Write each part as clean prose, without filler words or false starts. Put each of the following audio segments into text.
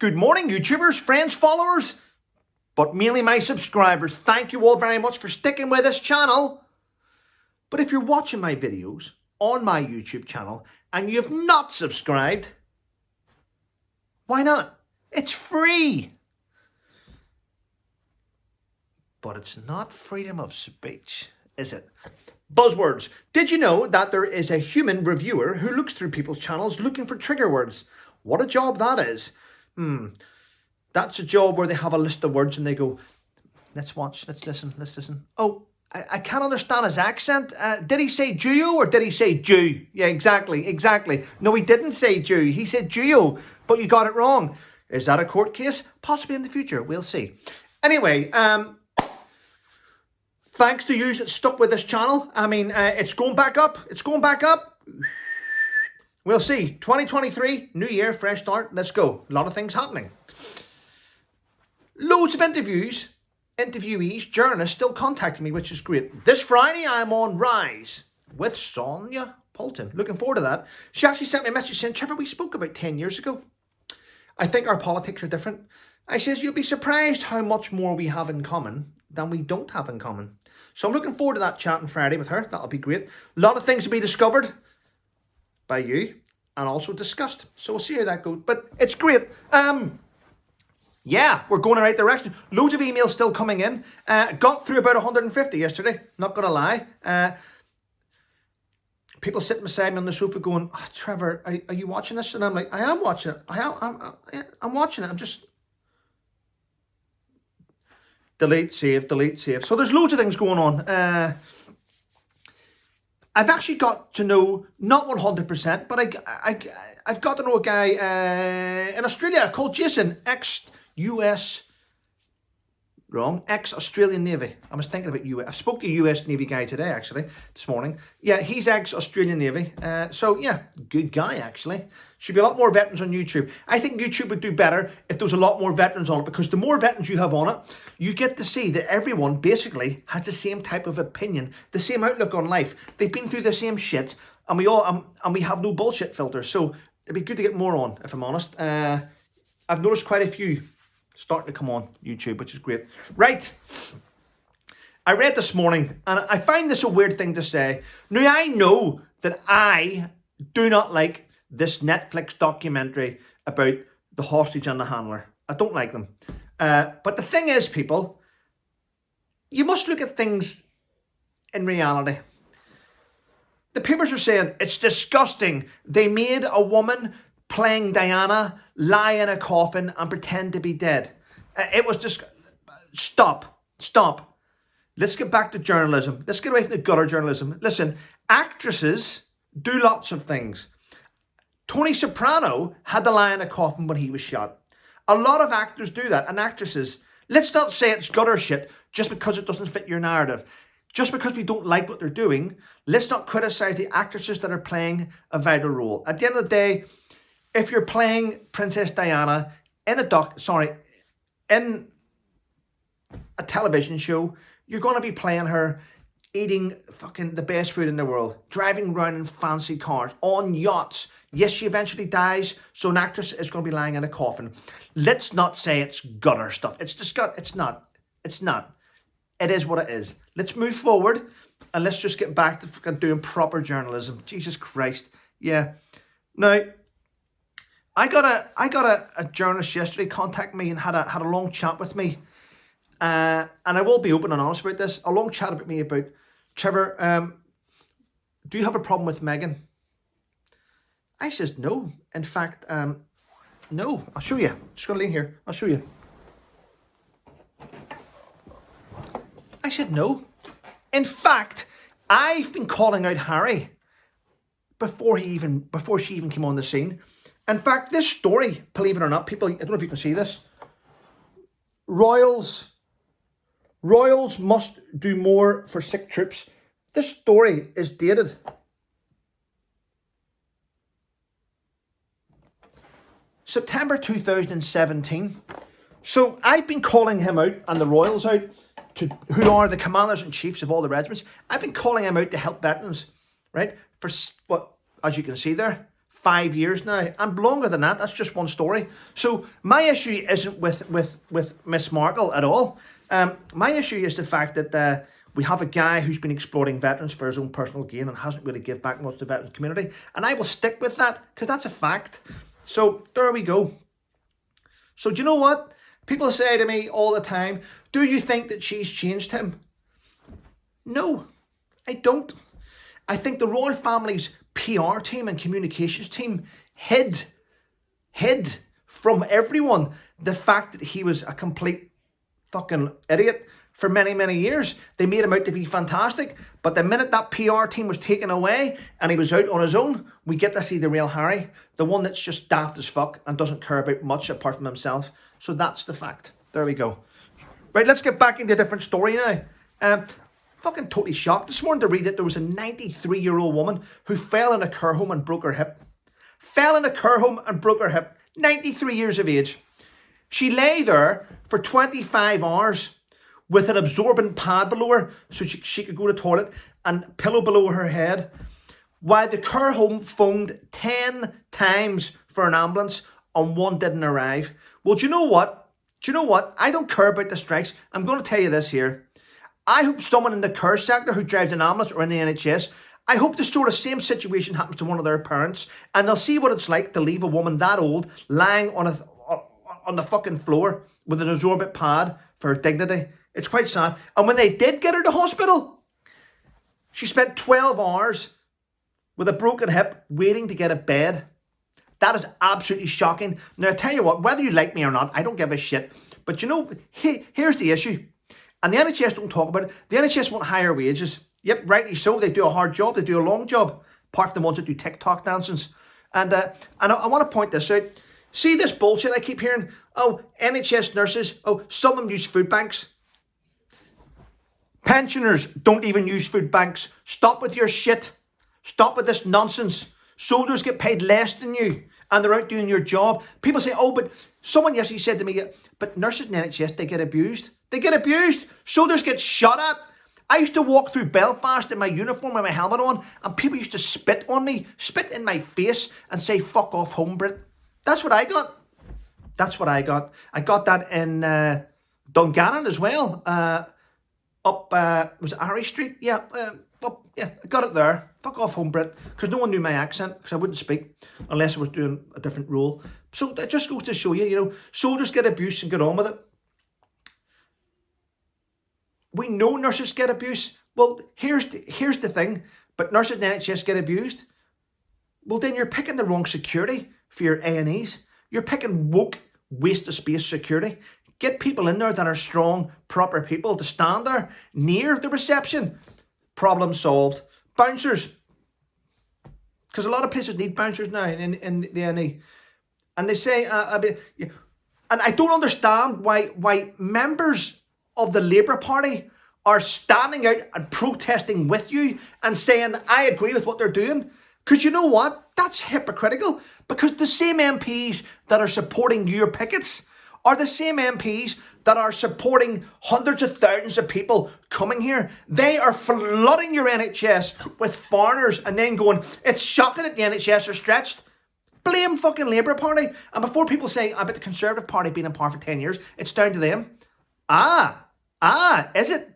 Good morning, YouTubers, friends, followers, but mainly my subscribers. Thank you all very much for sticking with this channel. But if you're watching my videos on my YouTube channel and you have not subscribed, why not? It's free. But it's not freedom of speech, is it? Buzzwords. Did you know that there is a human reviewer who looks through people's channels looking for trigger words? What a job that is. That's a job where they have a list of words and they go, let's watch, let's listen. Oh, I can't understand his accent. Did he say Jew or did he say Jew? Yeah, exactly. No, he didn't say Jew. He said Geo, but you got it wrong. Is that a court case? Possibly in the future. We'll see. Anyway, thanks to you that stuck with this channel. I mean, it's going back up. We'll see. 2023, new year, fresh start. Let's go. A lot of things happening. Loads of interviewees, journalists still contacting me, which is great. This Friday, I'm on Rise with Sonia Poulton. Looking forward to that. She actually sent me a message saying, Trevor, we spoke about 10 years ago. I think our politics are different. I says, you'll be surprised how much more we have in common than we don't have in common. So I'm looking forward to that chat on Friday with her. That'll be great. A lot of things to be discovered by you and also discussed. So we'll see how that goes. But it's great. Yeah, we're going in the right direction. Loads of emails still coming in. Got through about 150 yesterday. Not going to lie. People sitting beside me on the sofa going, oh, Trevor, are you watching this? And I'm like, I am watching it. I'm watching it. I'm just... Delete, save. So there's loads of things going on. I've actually got to know, not 100%, but I've got to know a guy in Australia called Jason, ex-Australian Navy. I was thinking about US. I spoke to a US Navy guy today, actually, this morning. Yeah, he's ex-Australian Navy. So, yeah, good guy, actually. Should be a lot more veterans on YouTube. I think YouTube would do better if there was a lot more veterans on it, because the more veterans you have on it, you get to see that everyone basically has the same type of opinion, the same outlook on life. They've been through the same shit, and we have no bullshit filters. So it'd be good to get more on, if I'm honest. I've noticed quite a few starting to come on YouTube, which is great. Right. I read this morning, and I find this a weird thing to say. Now, I know that I do not like this Netflix documentary about the hostage and the handler. I don't like them. But the thing is, people, you must look at things in reality. The papers are saying it's disgusting. They made a woman playing Diana lie in a coffin and pretend to be dead. It was just... Stop. Let's get back to journalism. Let's get away from the gutter journalism. Listen, actresses do lots of things. Tony Soprano had to lie in a coffin when he was shot. A lot of actors do that, and actresses. Let's not say it's gutter shit just because it doesn't fit your narrative. Just because we don't like what they're doing, let's not criticize the actresses that are playing a vital role. At the end of the day, if you're playing Princess Diana in in a television show, you're going to be playing her eating fucking the best food in the world, driving around in fancy cars, on yachts. Yes, she eventually dies, so an actress is going to be lying in a coffin. Let's not say it's gutter stuff. It's not. It is what it is. Let's move forward, and let's just get back to fucking doing proper journalism. Jesus Christ. Yeah. Now, I got a journalist yesterday contact me and had a long chat with me. And I will be open and honest about this. A long chat about me about, Trevor, do you have a problem with Meghan? I says, no. In fact, no. I'll show you. Just going to lay here. I'll show you. I said, no. In fact, I've been calling out Harry before she even came on the scene. In fact, this story, believe it or not, people, I don't know if you can see this. Royals must do more for sick troops. This story is dated. September 2017. So I've been calling him out and the Royals out, who are the commanders and chiefs of all the regiments. I've been calling him out to help veterans, right? For what, as you can see there, 5 years now, and longer than that. That's just one story. So my issue isn't with Miss Markle at all. My issue is the fact that we have a guy who's been exploiting veterans for his own personal gain and hasn't really given back much to the veterans community. And I will stick with that because that's a fact. So there we go. So do you know what? People say to me all the time, do you think that she's changed him? No, I don't. I think the royal family's PR team and communications team hid from everyone the fact that he was a complete fucking idiot for many, many years. They made him out to be fantastic. But the minute that PR team was taken away and he was out on his own, we get to see the real Harry. The one that's just daft as fuck and doesn't care about much apart from himself. So that's the fact. There we go. Right, let's get back into a different story now. Fucking totally shocked this morning to read that there was a 93-year-old woman who fell in a care home and broke her hip. Fell in a care home and broke her hip. 93 years of age. She lay there for 25 hours with an absorbent pad below her so she could go to the toilet and pillow below her head, while the care home phoned 10 times for an ambulance and one didn't arrive. Well, do you know what? I don't care about the strikes. I'm going to tell you this here. I hope someone in the care sector who drives an ambulance or in the NHS, I hope the sort of same situation happens to one of their parents and they'll see what it's like to leave a woman that old lying on the fucking floor with an absorbent pad for her dignity. It's quite sad. And when they did get her to hospital, she spent 12 hours with a broken hip waiting to get a bed. That is absolutely shocking. Now, I tell you what, whether you like me or not, I don't give a shit. But you know, here's the issue. And the NHS don't talk about it. The NHS want higher wages. Yep, rightly so. They do a hard job. They do a long job. Apart from the ones that do TikTok dances. And I want to point this out. See this bullshit I keep hearing? Oh, NHS nurses. Oh, some of them use food banks. Pensioners don't even use food banks. Stop with your shit. Stop with this nonsense. Soldiers get paid less than you. And they're out doing your job. People say, oh, but someone yesterday said to me, but nurses in the NHS, they get abused. They get abused. Soldiers get shot at. I used to walk through Belfast in my uniform with my helmet on, and people used to spit on me, spit in my face, and say, fuck off home, Brit. That's what I got. That's what I got. I got that in Dungannon as well. Was it Harry Street? Yeah, I got it there. Fuck off home, Brit. Because no one knew my accent, because I wouldn't speak unless I was doing a different role. So that just goes to show you, soldiers get abuse and get on with it. We know nurses get abuse. Well, here's the thing. But nurses in the NHS get abused. Well, then you're picking the wrong security for your A&Es. You're picking woke, waste of space security. Get people in there that are strong, proper people to stand there near the reception. Problem solved. Bouncers. Because a lot of places need bouncers now in the A&E. And they say, and I don't understand why members of the Labour Party are standing out and protesting with you and saying, I agree with what they're doing. Because you know what? That's hypocritical. Because the same MPs that are supporting your pickets are the same MPs that are supporting hundreds of thousands of people coming here. They are flooding your NHS with foreigners and then going, it's shocking that the NHS are stretched. Blame fucking Labour Party. And before people say about the Conservative Party being in power for 10 years, it's down to them. Is it?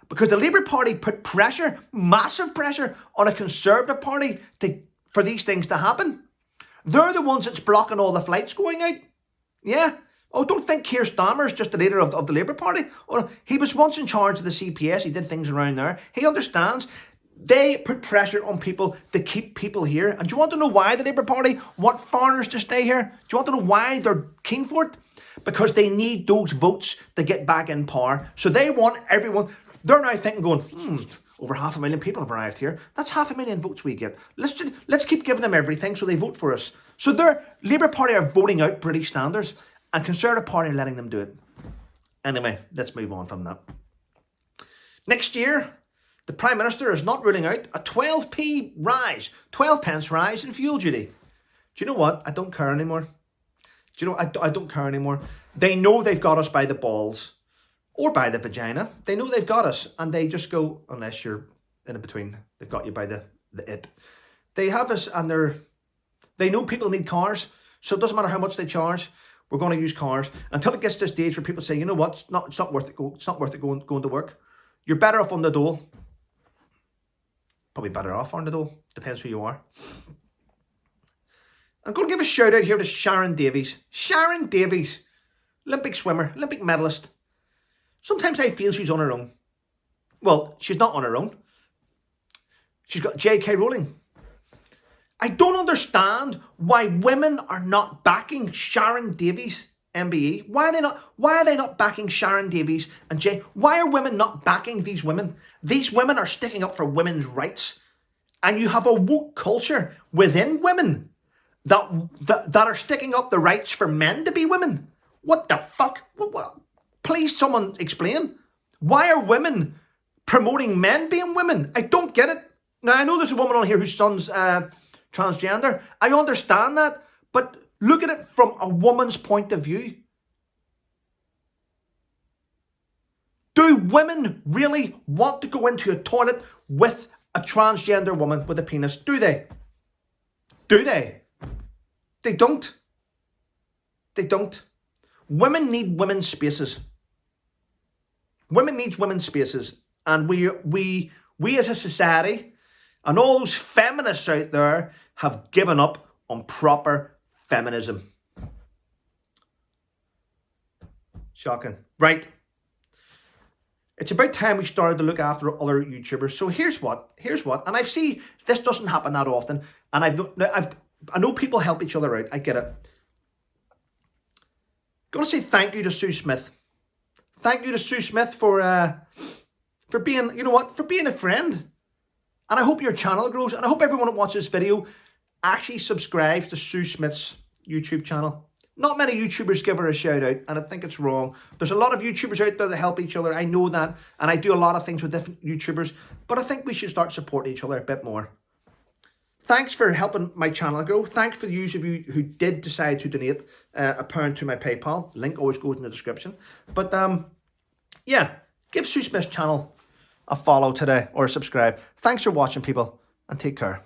Because the Labour Party put pressure, massive pressure, on a Conservative Party for these things to happen. They're the ones that's blocking all the flights going out. Yeah. Oh, don't think Keir Starmer's just the leader of the Labour Party. Oh, he was once in charge of the CPS. He did things around there. He understands. They put pressure on people to keep people here. And do you want to know why the Labour Party want foreigners to stay here? Do you want to know why they're keen for it? Because they need those votes to get back in power. So they want everyone. They're now thinking, going, over 500,000 people have arrived here. That's 500,000 votes we get. Let's keep giving them everything so they vote for us. So their Labour Party are voting out British standards and Conservative Party are letting them do it. Anyway, let's move on from that. Next year, the Prime Minister is not ruling out a 12p rise, 12 pence rise in fuel duty. Do you know what? I don't care anymore. Do you know, I don't care anymore. They know they've got us by the balls or by the vagina. They know they've got us and they just go, unless you're in between, they've got you by the it. They have us and they're They know people need cars, so it doesn't matter how much they charge. We're going to use cars until it gets to a stage where people say, you know what, it's not worth it. It's not worth it going to work. You're better off on the dole. Probably better off on the dole. Depends who you are. I'm going to give a shout out here to Sharon Davies. Sharon Davies, Olympic swimmer, Olympic medalist. Sometimes I feel she's on her own. Well, she's not on her own. She's got J.K. Rowling. I don't understand why women are not backing Sharon Davies, MBE. Why are they not backing Sharon Davies and Jay? Why are women not backing these women? These women are sticking up for women's rights. And you have a woke culture within women that are sticking up the rights for men to be women. What the fuck? What? Please, someone explain. Why are women promoting men being women? I don't get it. Now, I know there's a woman on here whose son's transgender. I understand that. But look at it from a woman's point of view. Do women really want to go into a toilet with a transgender woman with a penis? Do they? Do they? They don't. They don't. Women need women's spaces. Women need women's spaces. And we as a society and all those feminists out there have given up on proper feminism. Shocking. Right. It's about time we started to look after other YouTubers. So here's what, and I see this doesn't happen that often, and I know people help each other out. I get it. Gonna say thank you to Sue Smith. Thank you to Sue Smith for being, you know what, for being a friend. And I hope your channel grows, and I hope everyone that watches this video actually subscribes to Sue Smith's YouTube channel. Not many YouTubers give her a shout out, and I think it's wrong. There's a lot of YouTubers out there that help each other. I know that, and I do a lot of things with different YouTubers, but I think we should start supporting each other a bit more. Thanks for helping my channel grow. Thanks for those of you who did decide to donate £1 to my PayPal. Link always goes in the description. But yeah, give Sue Smith's channel a follow today or subscribe. Thanks for watching, people, and take care.